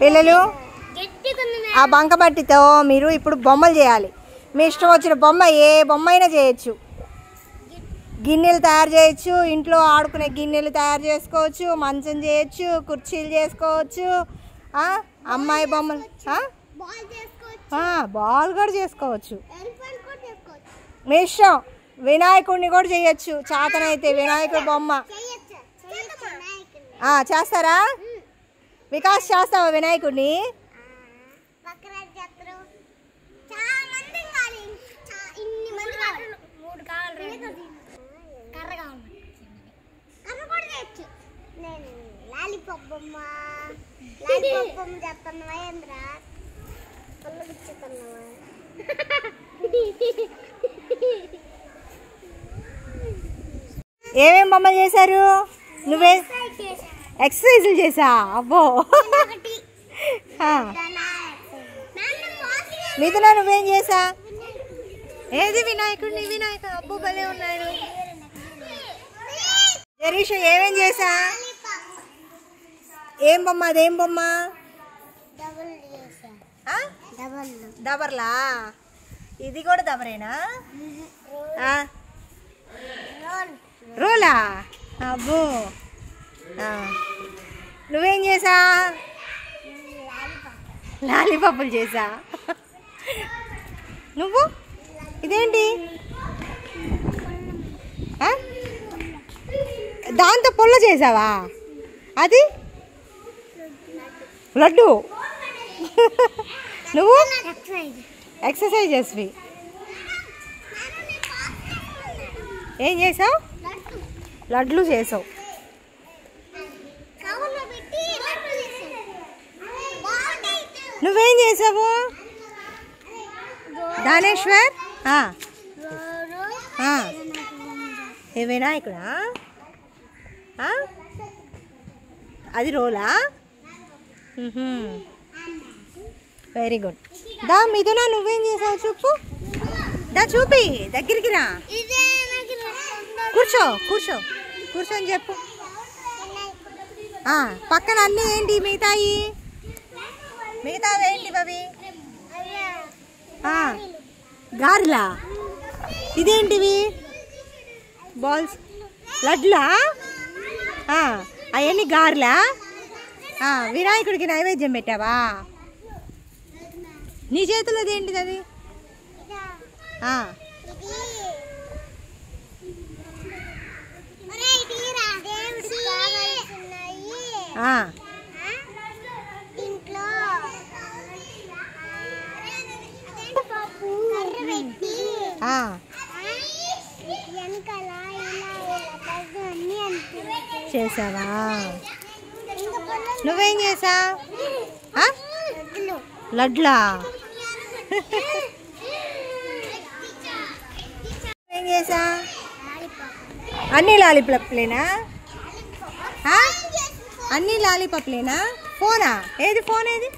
పిల్లలు ఆ బంకమట్టితో మీరు ఇప్పుడు బొమ్మలు చేయాలి. మీ ఇష్టం వచ్చిన బొమ్మ, ఏ బొమ్మ అయినా చేయొచ్చు. గిన్నెలు తయారు చేయొచ్చు, ఇంట్లో ఆడుకునే గిన్నెలు తయారు చేసుకోవచ్చు, మంచం చేయొచ్చు, కుర్చీలు చేసుకోవచ్చు, అమ్మాయి బొమ్మలు, బాల్ కూడా చేసుకోవచ్చు. మీ ఇష్టం. వినాయకుడిని కూడా చేయొచ్చు చేతనైతే. వినాయకుడి బొమ్మ చేస్తారా? వికాస్ చేస్తావా వినాయకుడిని? ఏమేం బొమ్మలు చేశారు? నువ్వే ఎక్సర్సైజులు చేసా? అబ్బో. మిథున నువ్వేం చేసా? ఏది వినాయకుడిని? వినాయకుడు అబ్బో భలే ఉన్నాడు. జరీష ఏమేం చేసా? ఏం బొమ్మ? అదేం బొమ్మ? దబర్లా? ఇది కూడా దబరేనా? రోలా? అబ్బో. నువ్వేం చేసా? లాలీపాపులు చేసా. నువ్వు ఇదేంటి? దాంతో పుల్ల చేసావా? అది లడ్డు. నువ్వు ఎక్సర్సైజెస్వి ఏం చేసావు? లడ్లు చేసావు. నువ్వేం చేసావు? దానేశ్వర్ ఏ వినాయకుడా? అది రోలా? Very good. దా మిథున నువ్వేం చేసావు చూపు. దా చూపి, దగ్గరికి రా. కూర్చో కూర్చో కూర్చొని చెప్పు. పక్కన అన్నీ ఏంటి? మిగతాయి ఏంటి అవి? గారెలా? ఇదేంటివి? బాల్స్, లడ్లా? అవన్నీ గారెలా? వినాయకుడికి నైవేద్యం పెట్టావా? నీ చేతిలో ఏంటిది అది? చేసావా? నువ్వేం చేసా? లడ్లా? ఏం చేసా? అన్నీ లాలీపాప్లేనా? అన్నీ లాలీపాప్లేనా? ఫోనా? ఏది ఫోన్? ఏది?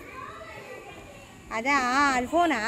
అదా, అది ఫోనా?